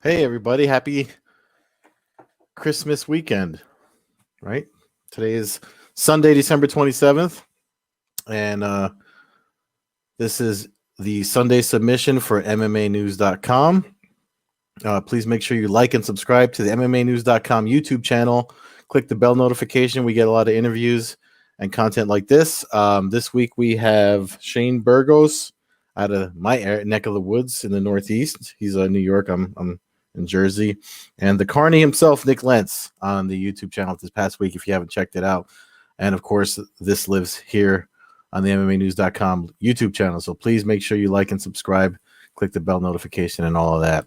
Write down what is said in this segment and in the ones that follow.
Hey, everybody. Happy Christmas weekend, right? Today is Sunday, December 27th, and this is the Sunday submission for MMAnews.com. Please make sure you like and subscribe to the MMAnews.com YouTube channel. Click the bell notification. We get a lot of interviews and content like this. This week we have Shane Burgos out of my neck of the woods in the Northeast. He's in New York. I'm in Jersey, and the Carney himself, Nick Lentz, on the YouTube channel this past week, if you haven't checked it out. And of course, this lives here on the MMAnews.com YouTube channel. So please make sure you like and subscribe, click the bell notification and all of that.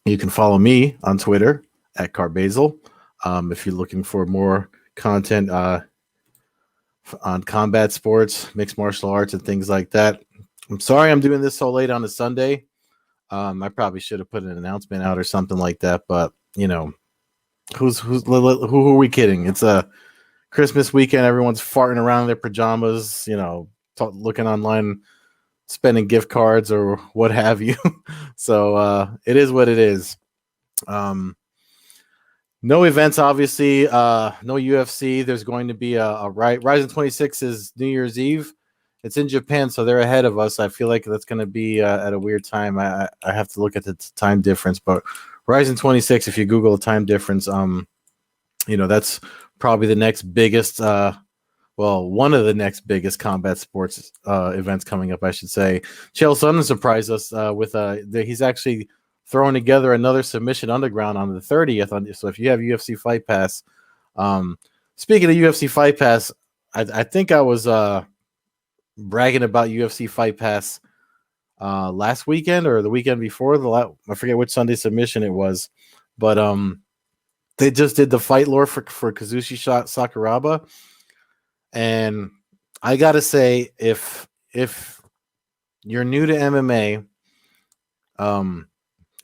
You can follow me on Twitter at Carbazel. If you're looking for more content on combat sports, mixed martial arts, and things like that. I'm sorry I'm doing this so late on a Sunday. I probably should have put an announcement out or something like that, but you know, who are we kidding? It's a Christmas weekend. Everyone's farting around in their pajamas, you know, looking online, spending gift cards or what have you. So it is what it is. No events, obviously. No UFC. There's going to be a Rising 26 is New Year's Eve. It's in Japan, so they're ahead of us. I feel like that's going to be at a weird time. I have to look at the time difference, but Rising 26, if you Google the time difference, you know, that's probably the next biggest, one of the next biggest combat sports events coming up, I should say. Chael Sonnen surprised us with he's actually throwing together another submission underground on the 30th. So if you have UFC Fight Pass, speaking of UFC Fight Pass, I think I was bragging about UFC Fight Pass last weekend or the weekend before. I forget which Sunday submission it was, but they just did the fight lore for Kazushi Sakuraba, and I gotta say, if you're new to MMA, and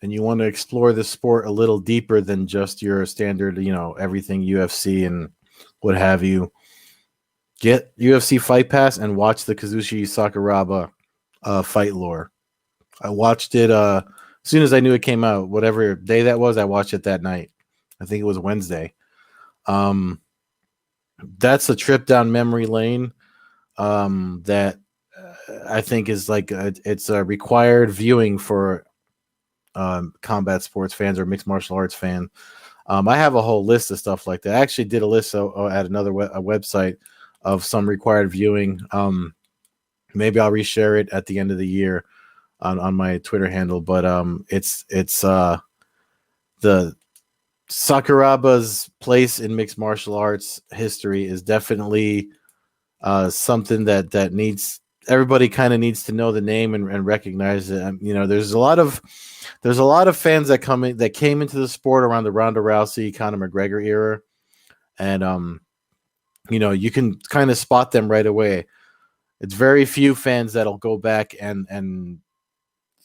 you want to explore the sport a little deeper than just your standard, you know, everything UFC and what have you, get UFC Fight Pass and watch the Kazushi Sakuraba fight lore. I watched it as soon as I knew it came out. Whatever day that was, I watched it that night. I think it was Wednesday. That's a trip down memory lane that I think is like it's a required viewing for combat sports fans or mixed martial arts fan. I have a whole list of stuff like that. I actually did a list at another website of some required viewing. Maybe I'll reshare it at the end of the year on my Twitter handle. But it's the Sakuraba's place in mixed martial arts history is definitely something that needs everybody kind of needs to know the name and recognize it. You know, there's a lot of fans that came into the sport around the Ronda Rousey, Conor McGregor era, and you know, you can kind of spot them right away. It's very few fans that'll go back and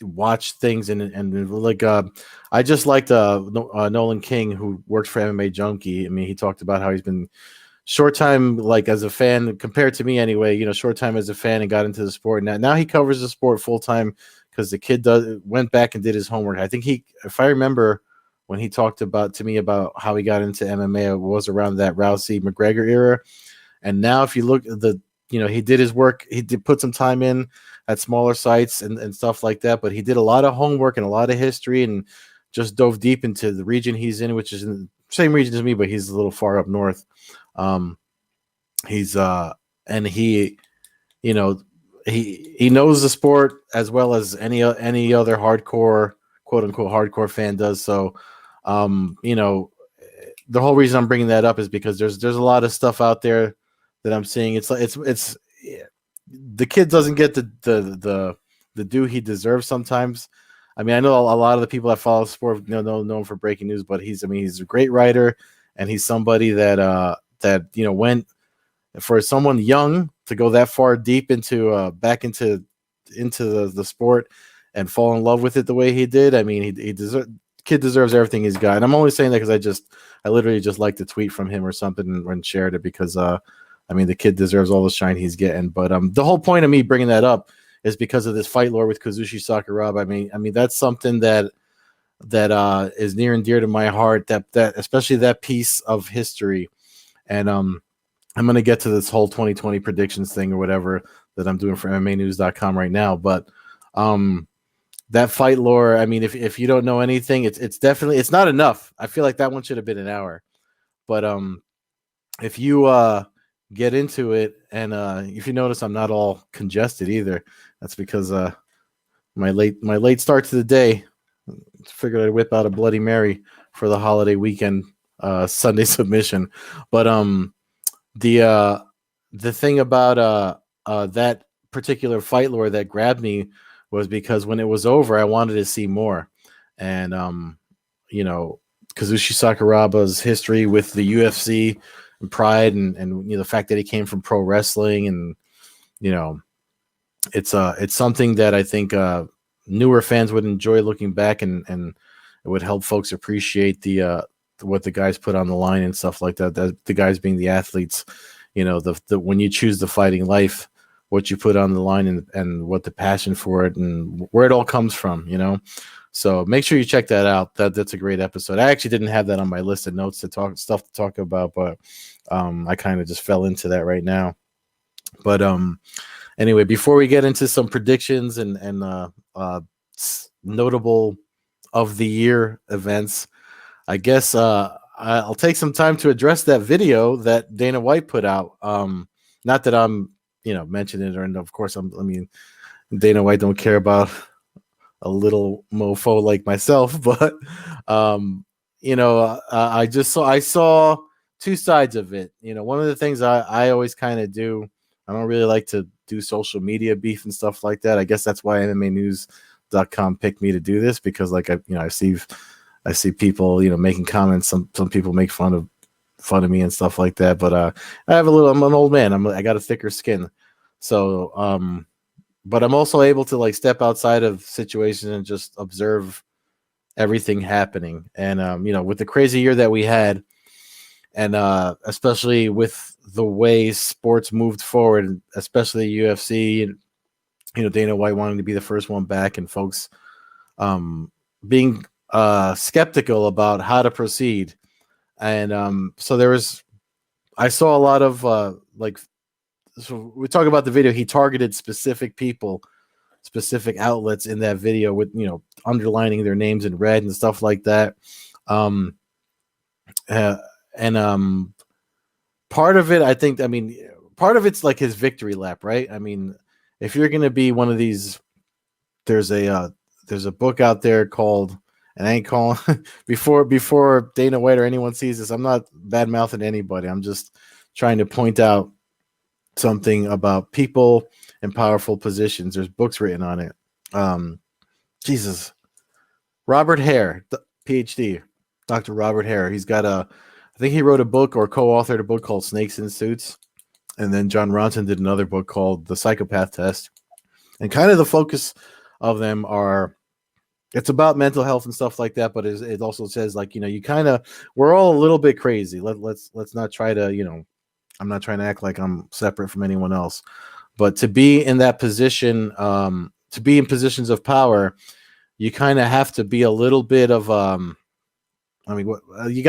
watch things and like I just liked Nolan King, who worked for MMA Junkie. I mean, he talked about how he's been short time, like as a fan compared to me anyway, you know, short time as a fan and got into the sport. Now he covers the sport full time because the kid went back and did his homework. I think if I remember when he talked to me about how he got into MMA, it was around that Rousey McGregor era. And now if you look at he did his work, he did put some time in at smaller sites and stuff like that, but he did a lot of homework and a lot of history and just dove deep into the region he's in, which is in the same region as me, but he's a little far up north. He knows the sport as well as any other hardcore, quote unquote hardcore fan does. So, the whole reason I'm bringing that up is because there's a lot of stuff out there that I'm seeing. It's the kid doesn't get the due he deserves sometimes. I mean, I know a lot of the people that follow the sport know him for breaking news, but he's a great writer, and he's somebody that went for someone young to go that far deep into back into the sport and fall in love with it the way he did. I mean, kid deserves everything he's got. And I'm only saying that because I literally just liked a tweet from him or something and shared it because the kid deserves all the shine he's getting. But the whole point of me bringing that up is because of this fight lore with Kazushi Sakuraba. I mean that's something that that is near and dear to my heart. That especially that piece of history, and I'm gonna get to this whole 2020 predictions thing or whatever that I'm doing for MMAnews.com right now, but that fight lore. I mean, if you don't know anything, it's definitely it's not enough. I feel like that one should have been an hour, but if you get into it, and if you notice, I'm not all congested either. That's because my late start to the day. Figured I'd whip out a Bloody Mary for the holiday weekend Sunday submission, but the thing about that particular fight lore that grabbed me was because when it was over, I wanted to see more, and you know, Kazushi Sakuraba's history with the UFC and pride, and you know, the fact that he came from pro wrestling, and you know, it's something that I think newer fans would enjoy looking back, and it would help folks appreciate the what the guys put on the line and stuff like that. The guys being the athletes, you know, the when you choose the fighting life, what you put on the line, and what the passion for it and where it all comes from, you know. So make sure you check that out. That's a great episode. I actually didn't have that on my list of notes to talk about, but I kind of just fell into that right now. But anyway, before we get into some predictions and notable of the year events, I guess I'll take some time to address that video that Dana White put out. Not that I'm, you know, mentioning it, and of course I mean, Dana White don't care about a little mofo like myself, but you know, I saw two sides of it. You know, one of the things I always kind of do, I don't really like to do social media beef and stuff like that. I guess that's why MMAnews.com picked me to do this, because like I see people, you know, making comments. Some people make fun of me and stuff like that. But I'm an old man. I got a thicker skin. So but I'm also able to like step outside of situations and just observe everything happening. And you know, with the crazy year that we had, and especially with the way sports moved forward, especially the UFC, you know, Dana White wanting to be the first one back, and folks being skeptical about how to proceed. And so I saw a lot of so we talk about the video. He targeted specific people, specific outlets in that video, with, you know, underlining their names in red and stuff like that. And part of it, I think, I mean, part of it's like his victory lap, right? I mean, if you're going to be one of these, there's a book out there called, and I ain't calling before Dana White or anyone sees this, I'm not bad mouthing anybody. I'm just trying to point out something about people in powerful positions. There's books written on it. Jesus, Robert Hare, PhD, Dr. Robert Hare. He's got I think he wrote a book or co-authored a book called Snakes in Suits. And then John Ronson did another book called The Psychopath Test. And kind of the focus of them it's about mental health and stuff like that, but it also says, like, you know, we're all a little bit crazy. Let's not try to, you know, I'm not trying to act like I'm separate from anyone else, but to be in that position, to be in positions of power, you kind of have to be a little bit of, I mean, you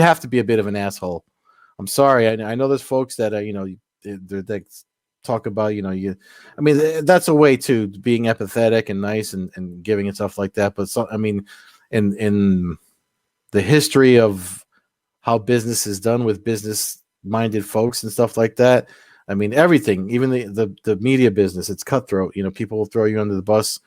have to be a bit of an asshole. I'm sorry. I know there's folks that, you know, they talk about, you know, I mean, that's a way to being empathetic and nice and giving and stuff like that. But I mean, in the history of how business is done with business minded folks and stuff like that, I mean, everything, even the media business, it's cutthroat. You know, people will throw you under the bus.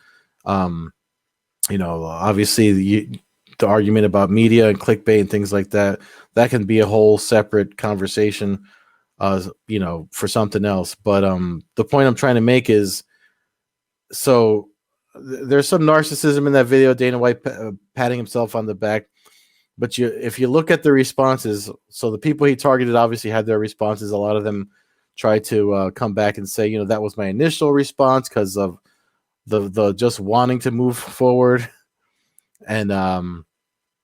You know, obviously the argument about media and clickbait and things like that can be a whole separate conversation, you know, for something else. But the point I'm trying to make is, so there's some narcissism in that video, Dana White patting himself on the back. But if you look at the responses, so the people he targeted obviously had their responses. A lot of them tried to come back and say, you know, that was my initial response because of the just wanting to move forward and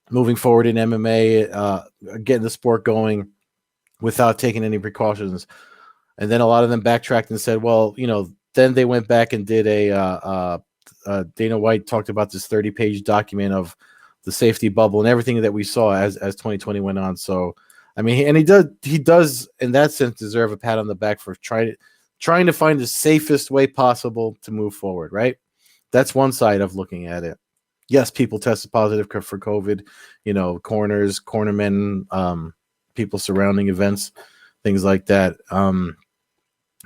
moving forward in MMA, getting the sport going without taking any precautions. And then a lot of them backtracked and said, well, you know, then they went back and did Dana White talked about this 30-page document of safety bubble and everything that we saw as 2020 went on. So, I mean, he does in that sense deserve a pat on the back for trying to find the safest way possible to move forward, right? That's one side of looking at it. Yes, people tested positive for COVID, corners, cornermen, people surrounding events, things like that.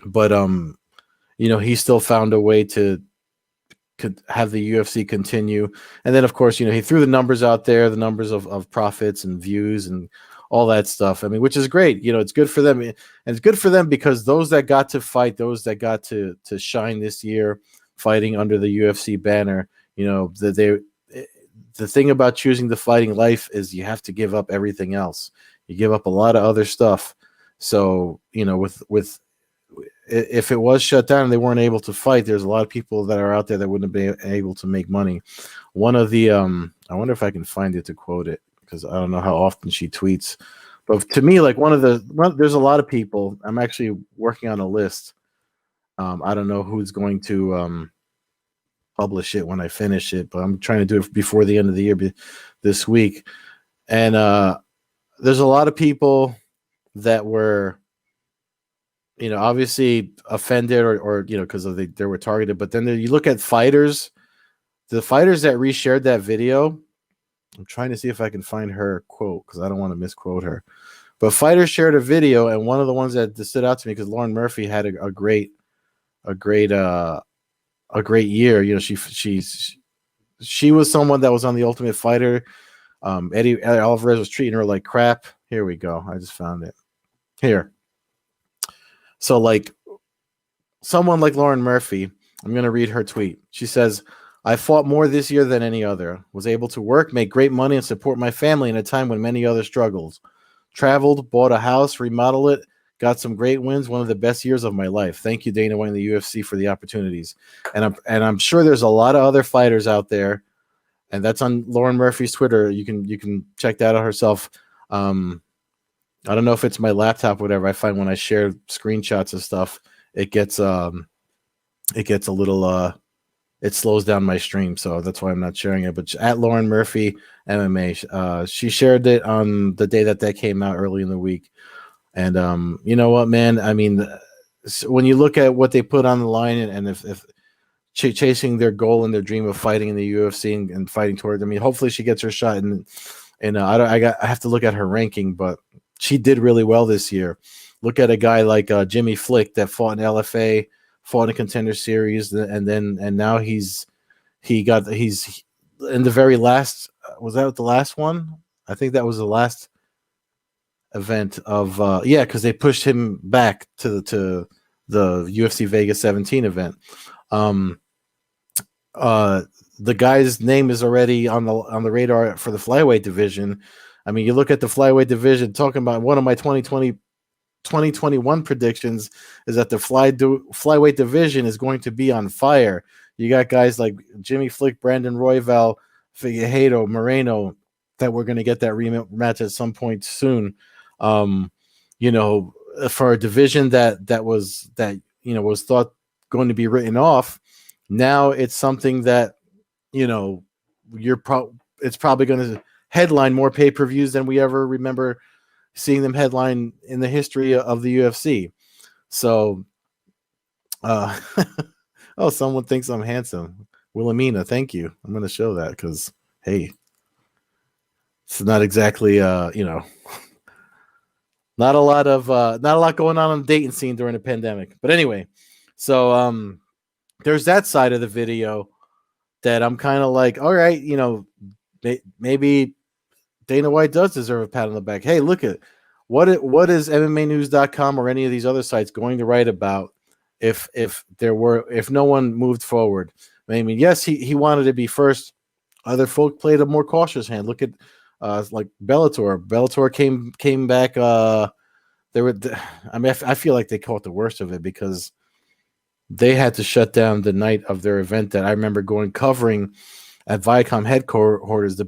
But he still found a way to could have the UFC continue. And then, of course, he threw the numbers out there, the numbers of profits and views and all that stuff. I mean, which is great. It's good for them. And it's good for them because those that got to fight, those that got to shine this year fighting under the UFC banner, the thing about choosing the fighting life is you have to give up everything else. You give up a lot of other stuff. So, with if it was shut down and they weren't able to fight, there's a lot of people that are out there that wouldn't be able to make money. One of the I wonder if I can find it to quote it, because I don't know how often she tweets. But to me, like there's a lot of people. I'm actually working on a list. I don't know who's going to publish it when I finish it, but I'm trying to do it before the end of the year this week. And there's a lot of people that were obviously offended or because they were targeted. But then you look at fighters, the fighters that reshared that video. I'm trying to see if I can find her quote because I don't want to misquote her. But fighters shared a video, and one of the ones that stood out to me because Lauren Murphy had a great year. She was someone that was on The Ultimate Fighter. Eddie Alvarez was treating her like crap. Here we go. I just found it here. So, like, someone like Lauren Murphy, I'm going to read her tweet. She says, "I fought more this year than any other. Was able to work, make great money, and support my family in a time when many others struggled. Traveled, bought a house, remodeled it, got some great wins. One of the best years of my life. Thank you, Dana White and the UFC, for the opportunities." And I'm sure there's a lot of other fighters out there, and that's on Lauren Murphy's Twitter. You can check that out herself. I don't know if it's my laptop or whatever. I find when I share screenshots of stuff, it gets a little it slows down my stream, so that's why I'm not sharing it. But at Lauren Murphy MMA, she shared it on the day that came out early in the week. And you know what, man? I mean, when you look at what they put on the line, and if chasing their goal and their dream of fighting in the UFC and fighting toward, I mean, hopefully she gets her shot. And I have to look at her ranking, but she did really well this year. Look at a guy like Jimmy Flick that fought in LFA, fought in a Contender Series, and now he's in the very last. Was that the last one? I think that was the last event of because they pushed him back to the UFC Vegas 17 event. The guy's name is already on the radar for the flyweight division. I mean, you look at the flyweight division, talking about one of my 2021 predictions is that the flyweight division is going to be on fire. You got guys like Jimmy Flick, Brandon Royval, Figueiredo, Moreno that we're going to get that rematch at some point soon. For a division that was thought going to be written off, now it's something that it's probably going to headline more pay-per-views than we ever remember seeing them headline in the history of the UFC. So, someone thinks I'm handsome. Wilhelmina, thank you. I'm going to show that because, hey, it's not exactly, not a lot going on the dating scene during the pandemic. But anyway, so there's that side of the video that I'm kind of like, all right, maybe Dana White does deserve a pat on the back. Hey, look at what is MMAnews.com or any of these other sites going to write about if no one moved forward. I mean, yes, he wanted to be first. Other folk played a more cautious hand. Look at like Bellator. Bellator came back. I feel like they caught the worst of it because they had to shut down the night of their event that I remember covering at Viacom headquarters.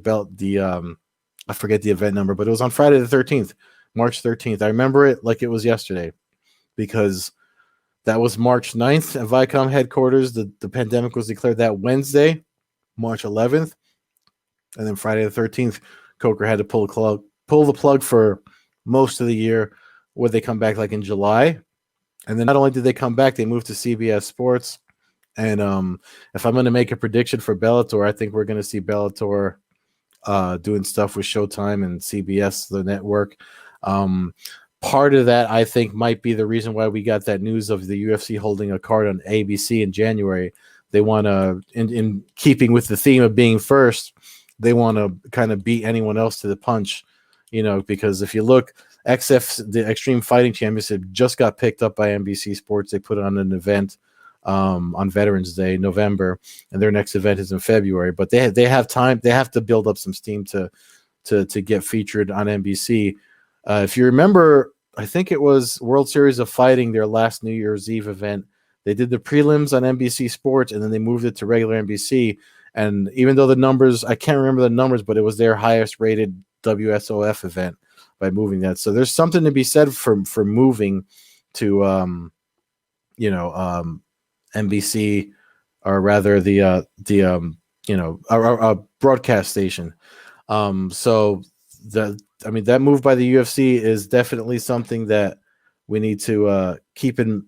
I forget the event number, but it was on Friday the 13th, March 13th. I remember it like it was yesterday because that was March 9th at Viacom headquarters. The pandemic was declared that Wednesday, March 11th. And then Friday the 13th, Coker had to pull the plug for most of the year. Would they come back like in July? And then not only did they come back, they moved to CBS Sports. And if I'm going to make a prediction for Bellator, I think we're going to see Bellator doing stuff with Showtime and CBS, the network. Part of that, I think, might be the reason why we got that news of the UFC holding a card on ABC in January. They want to, in keeping with the theme of being first, they want to kind of beat anyone else to the punch, because if you look, the Extreme Fighting Championship, just got picked up by NBC Sports. They put on an event on Veterans Day, November, and their next event is in February. But they have time. They have to build up some steam to get featured on NBC. If you remember, I think it was World Series of Fighting, their last New Year's Eve event. They did the prelims on NBC Sports, and then they moved it to regular NBC. And even though the numbers, I can't remember the numbers, but it was their highest rated WSOF event by moving that. So there's something to be said for moving to, NBC, or rather the our broadcast station. So that move by the UFC is definitely something that we need to keep an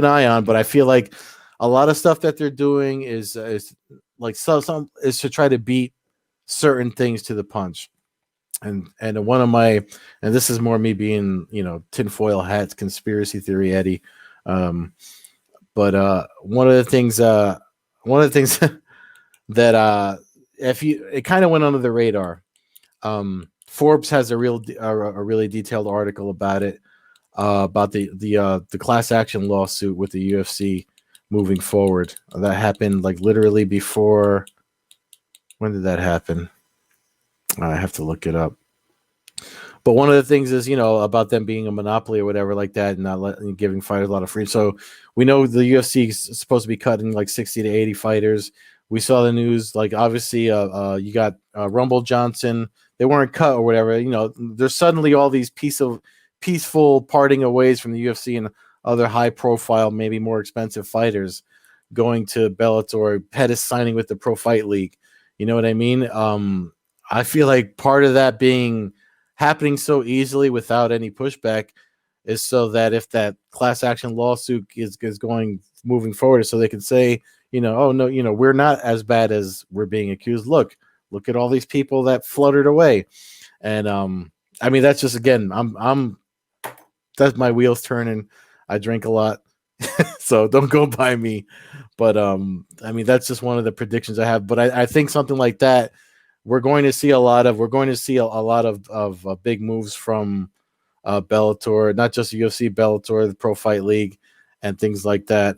eye on. But I feel like a lot of stuff that they're doing is like some is to try to beat certain things to the punch. And one of my, and this is more me being, tinfoil hat conspiracy theory Eddie. But one of the things that it kind of went under the radar. Forbes has a really detailed article about it, about the class action lawsuit with the UFC moving forward. That happened like literally before. When did that happen? I have to look it up. But one of the things is, about them being a monopoly or whatever like that, and not giving fighters a lot of freedom. So we know the UFC is supposed to be cutting like 60 to 80 fighters. We saw the news, like obviously you got Rumble Johnson. They weren't cut or whatever. There's suddenly all these peaceful parting of ways from the UFC and other high profile, maybe more expensive fighters going to Bellator. Pettis signing with the Pro Fight League. You know what I mean? I feel like part of that happening so easily without any pushback is so that if that class action lawsuit is going moving forward, so they can say, oh no, we're not as bad as we're being accused. Look at all these people that fluttered away. And I mean, that's just, again, that's my wheels turning. I drink a lot, so don't go by me. But I mean, that's just one of the predictions I have. But I think something like that, we're going to see a lot of big moves from Bellator, not just UFC, Bellator, the Pro Fight League, and things like that.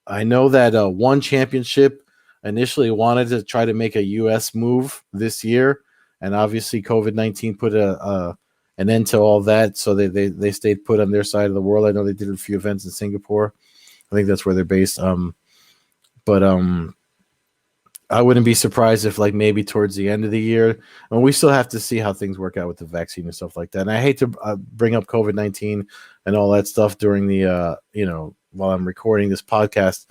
I know that One Championship initially wanted to try to make a US move this year, and obviously COVID-19 put an end to all that, so they stayed put on their side of the world. I know they did a few events in Singapore. I think that's where they're based. But I wouldn't be surprised if, like, maybe towards the end of the year, and we still have to see how things work out with the vaccine and stuff like that. And I hate to bring up COVID-19 and all that stuff during the, while I'm recording this podcast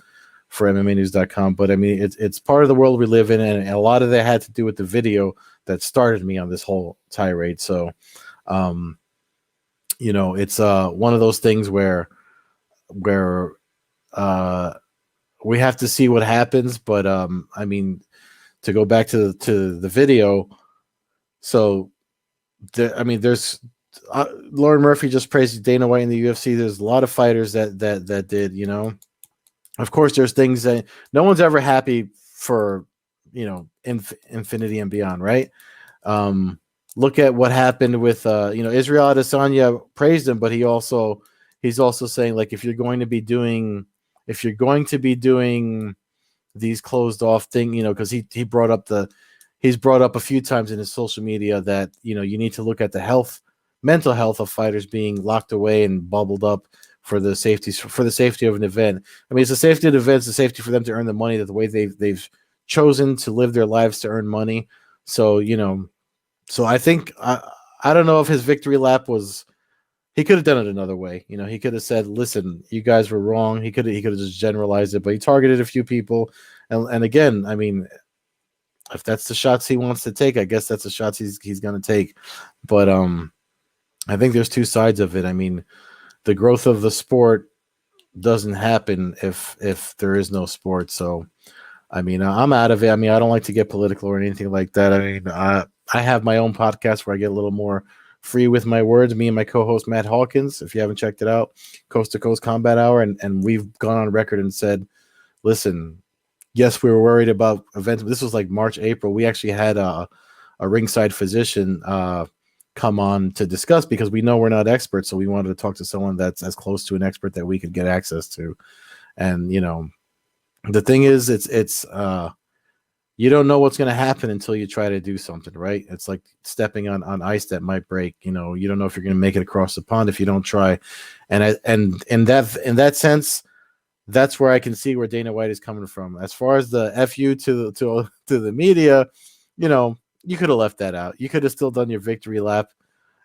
for MMAnews.com. But I mean, it's part of the world we live in, and a lot of that had to do with the video that started me on this whole tirade. So, it's one of those things where we have to see what happens. But I mean, to go back to the video, so there's Lauren Murphy just praised Dana White in the UFC. There's a lot of fighters that did, Of course, there's things that no one's ever happy for, infinity and beyond, right? Look at what happened with Israel Adesanya praised him, but he's also saying, like, if you're going to be doing these closed off thing, because he's brought up a few times in his social media that, you need to look at the mental health of fighters being locked away and bubbled up for the safety of an event. I mean, it's the safety of the event, it's the safety for them to earn the money, that the way they've chosen to live their lives to earn money. So, so I think, I don't know if his victory lap was, he could have done it another way. He could have said, listen, you guys were wrong. He could have just generalized it, but he targeted a few people. And again, I mean, if that's the shots he wants to take, I guess that's the shots he's going to take. But I think there's two sides of it. I mean, the growth of the sport doesn't happen if there is no sport. So, I mean, I'm out of it. I mean, I don't like to get political or anything like that. I mean, I have my own podcast where I get a little more free with my words. Me and my co-host Matt Hawkins, if you haven't checked it out, Coast to Coast Combat Hour, and we've gone on record and said, listen, yes, we were worried about events. This was like March, April. We actually had a ringside physician come on to discuss because we know we're not experts. So we wanted to talk to someone that's as close to an expert that we could get access to. And, you know, the thing is, it's you don't know what's going to happen until you try to do something, right? It's like stepping on ice that might break. You know, you don't know if you're going to make it across the pond if you don't try. And in that sense, that's where I can see where Dana White is coming from. As far as the FU to the media, you know, you could have left that out. You could have still done your victory lap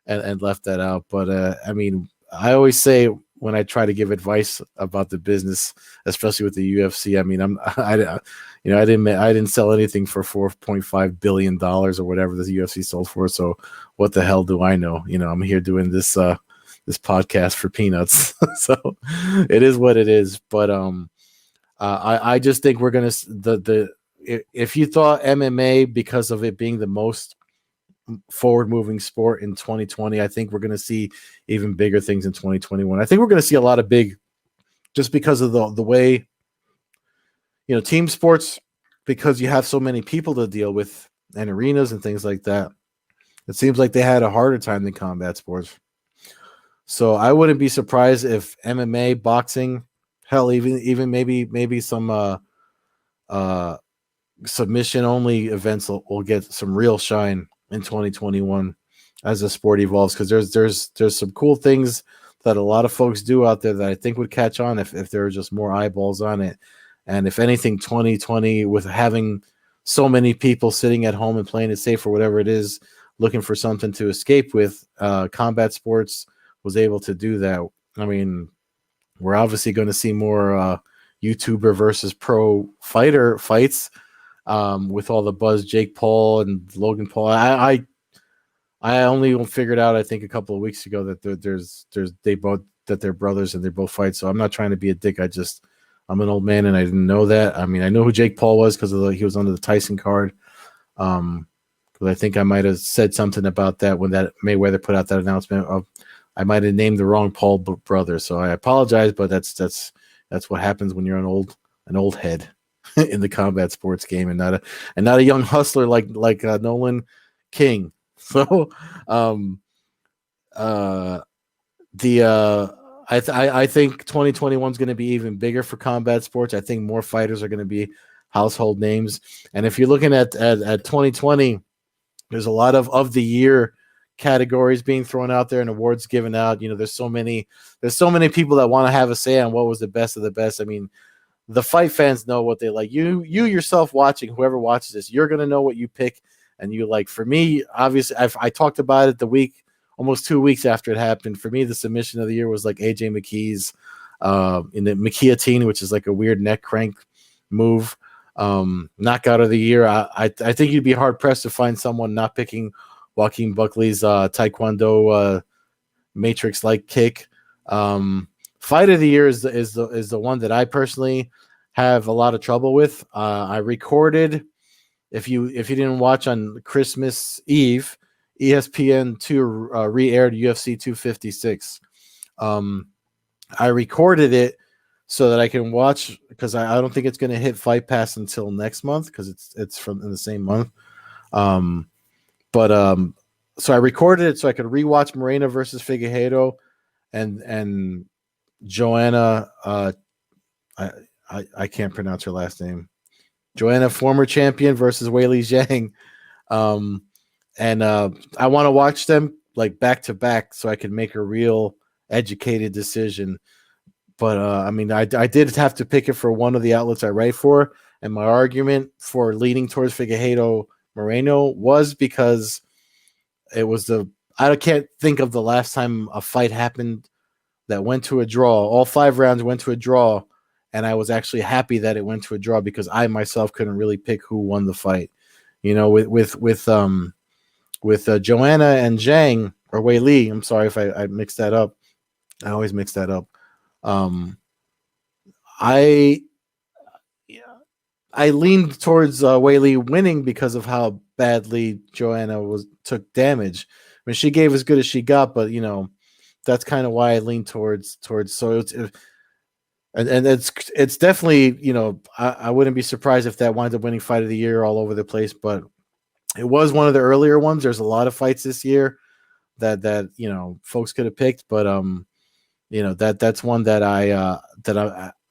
and left that out. But I mean, I always say when I try to give advice about the business, especially with the UFC, I mean, I didn't sell anything for $4.5 billion or whatever the UFC sold for. So what the hell do I know? You know, I'm here doing this podcast for peanuts. So it is what it is. But I just think we're gonna if you thought MMA, because of it being the most forward moving sport in 2020, I think we're going to see even bigger things in 2021. I think we're going to see a lot of big, just because of the way, you know, team sports, because you have so many people to deal with and arenas and things like that. It seems like they had a harder time than combat sports. So I wouldn't be surprised if MMA, boxing, hell, even maybe some submission only events will get some real shine in 2021 as the sport evolves, because there's some cool things that a lot of folks do out there that I think would catch on if there were just more eyeballs on it. And if anything, 2020, with having so many people sitting at home and playing it safe or whatever it is, looking for something to escape with, combat sports was able to do that. I mean, we're obviously going to see more YouTuber versus pro fighter fights, with all the buzz, Jake Paul and Logan Paul. I only figured out, I think, a couple of weeks ago that they're brothers and they both fight. So I'm not trying to be a dick. I'm an old man and I didn't know that. I mean, I know who Jake Paul was because he was under the Tyson card. Because I think I might have said something about that when that Mayweather put out that announcement of, I might have named the wrong Paul brother. So I apologize, but that's what happens when you're an old head in the combat sports game and not a young hustler like Nolan King. So I think 2021 is going to be even bigger for combat sports. I think more fighters are going to be household names. And if you're looking at 2020, there's a lot of the year categories being thrown out there and awards given out. You know, there's so many people that want to have a say on what was the best of the best. I mean, the fight fans know what they like. You yourself watching, whoever watches this, you're going to know what you pick and you like. For me, obviously, I talked about it almost 2 weeks after it happened. For me, the submission of the year was like AJ McKee's in the McKeotine, which is like a weird neck crank move. Knockout of the year. I think you'd be hard pressed to find someone not picking Joaquin Buckley's Taekwondo matrix-like kick. Fight of the year is the one that I personally have a lot of trouble with. I recorded, if you didn't watch on Christmas Eve, ESPN2 re-aired UFC 256. I recorded it so that I can watch, because I don't think it's going to hit Fight Pass until next month, because it's from in the same month. So I recorded it so I could rewatch Moreno versus Figueiredo and Joanna. I can't pronounce her last name. Joanna, former champion, versus Weili Zhang. I want to watch them like back to back so I can make a real educated decision. But I mean, I did have to pick it for one of the outlets I write for, and my argument for leaning towards Figueiredo Moreno was because it was I can't think of the last time a fight happened that went to a draw. All 5 rounds went to a draw, and I was actually happy that it went to a draw because I myself couldn't really pick who won the fight. with Joanna and Zhang or Wei Li. I'm sorry if I mixed that up. I always mix that up. I leaned towards Wei Li winning because of how badly Joanna took damage. I mean, she gave as good as she got, but that's kind of why I leaned towards. So and it's definitely I wouldn't be surprised if that winds up winning fight of the year all over the place, but it was one of the earlier ones. There's a lot of fights this year that folks could have picked, but that's one that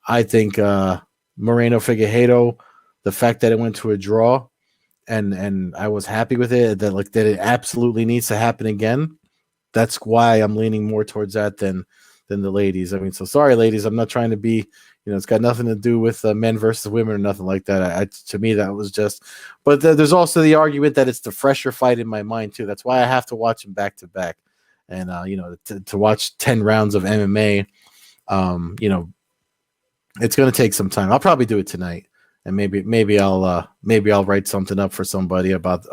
I think Moreno Figueiredo, the fact that it went to a draw and I was happy with it, that it absolutely needs to happen again. That's why I'm leaning more towards that than the ladies. I mean, so sorry, ladies. I'm not trying to be, it's got nothing to do with men versus women or nothing like that. To me, that was just, but there's also the argument that it's the fresher fight in my mind too. That's why I have to watch them back to back. And, to watch 10 rounds of MMA, it's going to take some time. I'll probably do it tonight. And maybe I'll write something up for somebody about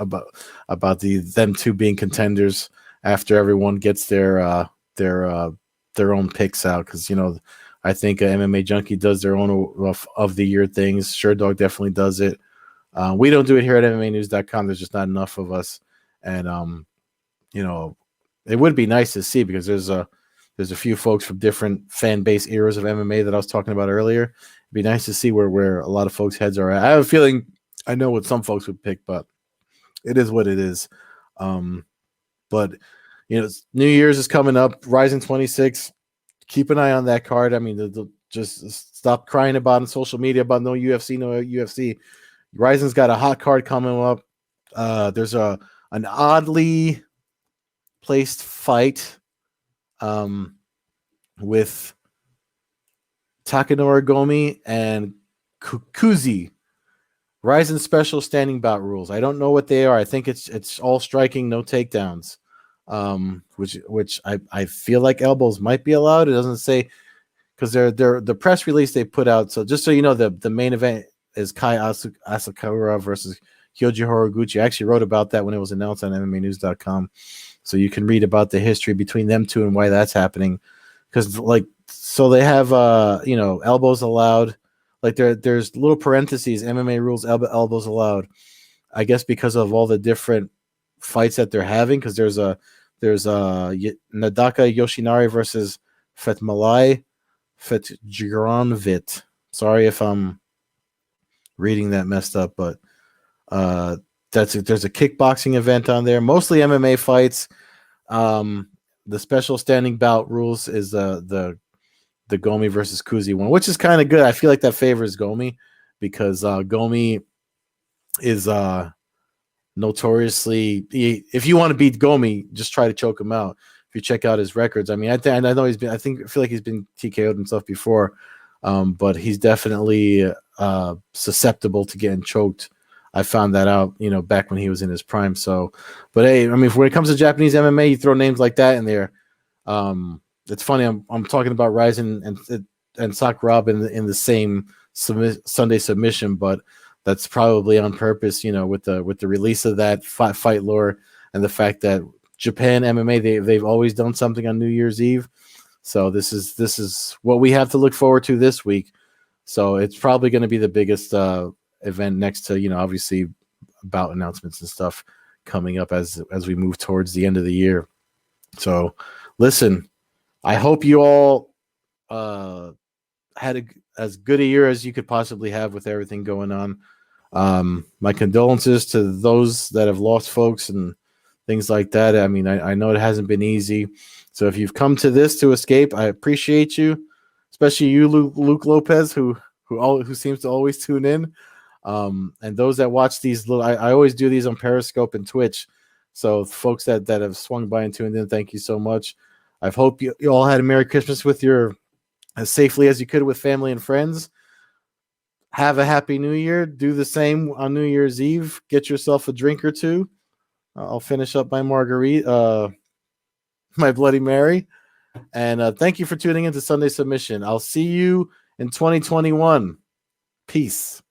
them two being contenders after everyone gets their own picks out, because I think MMA Junkie does their own of the year things. Sure Dog definitely does it. We don't do it here at MMAnews.com. There's just not enough of us, and it would be nice to see, because there's a few folks from different fan base eras of MMA that I was talking about earlier. It'd be nice to see where a lot of folks' heads are at. I have a feeling I know what some folks would pick, but it is what it is. But New Year's is coming up. Rising 26. Keep an eye on that card. I mean, just stop crying about on social media about no UFC. Rising's got a hot card coming up. There's an oddly placed fight with Takanori Gomi and Kuzi. Rising special standing bout rules. I don't know what they are. I think it's all striking, no takedowns. Which I feel like elbows might be allowed. It doesn't say, because they're the press release they put out. So just so you know, the main event is Kai Asakura versus Kyoji Horaguchi. I actually wrote about that when it was announced on MMAnews.com. So you can read about the history between them two and why that's happening. Because so they have elbows allowed. There's little parentheses, MMA rules, elbows allowed. I guess because of all the different fights that they're having, because there's Nadaka Yoshinari versus Fetmalai Fetjgranvit. Sorry if I'm reading that messed up, but there's a kickboxing event on there, mostly MMA fights. The special standing bout rules is the Gomi versus Kuzi one, which is kind of good. I feel like that favors Gomi, because Gomi is notoriously, if you want to beat Gomi, just try to choke him out. If you check out his records, I mean, I know he's been, I feel like he's been TKO'd and stuff before, but he's definitely susceptible to getting choked. I found that out, back when he was in his prime. So, but hey, I mean, when it comes to Japanese MMA, you throw names like that in there. It's funny. I'm talking about Ryzen and Sakuraba in the same Sunday submission, but that's probably on purpose, with the release of that fight lore and the fact that Japan MMA, they've always done something on New Year's Eve. So this is what we have to look forward to this week. So it's probably going to be the biggest event next to, obviously bout announcements and stuff coming up as we move towards the end of the year. So listen, I hope you all had as good a year as you could possibly have with everything going on. My condolences to those that have lost folks and things like that. I mean, I know it hasn't been easy. So if you've come to this to escape, I appreciate you, especially you, Luke Lopez, who seems to always tune in. And those that watch these little, I always do these on Periscope and Twitch. So folks that have swung by and tuned in, thank you so much. I hope you all had a Merry Christmas with as safely as you could with family and friends. Have a Happy New Year. Do the same on New Year's Eve. Get yourself a drink or two. I'll finish up my margarita, my Bloody Mary. And thank you for tuning into Sunday Submission. I'll see you in 2021. Peace.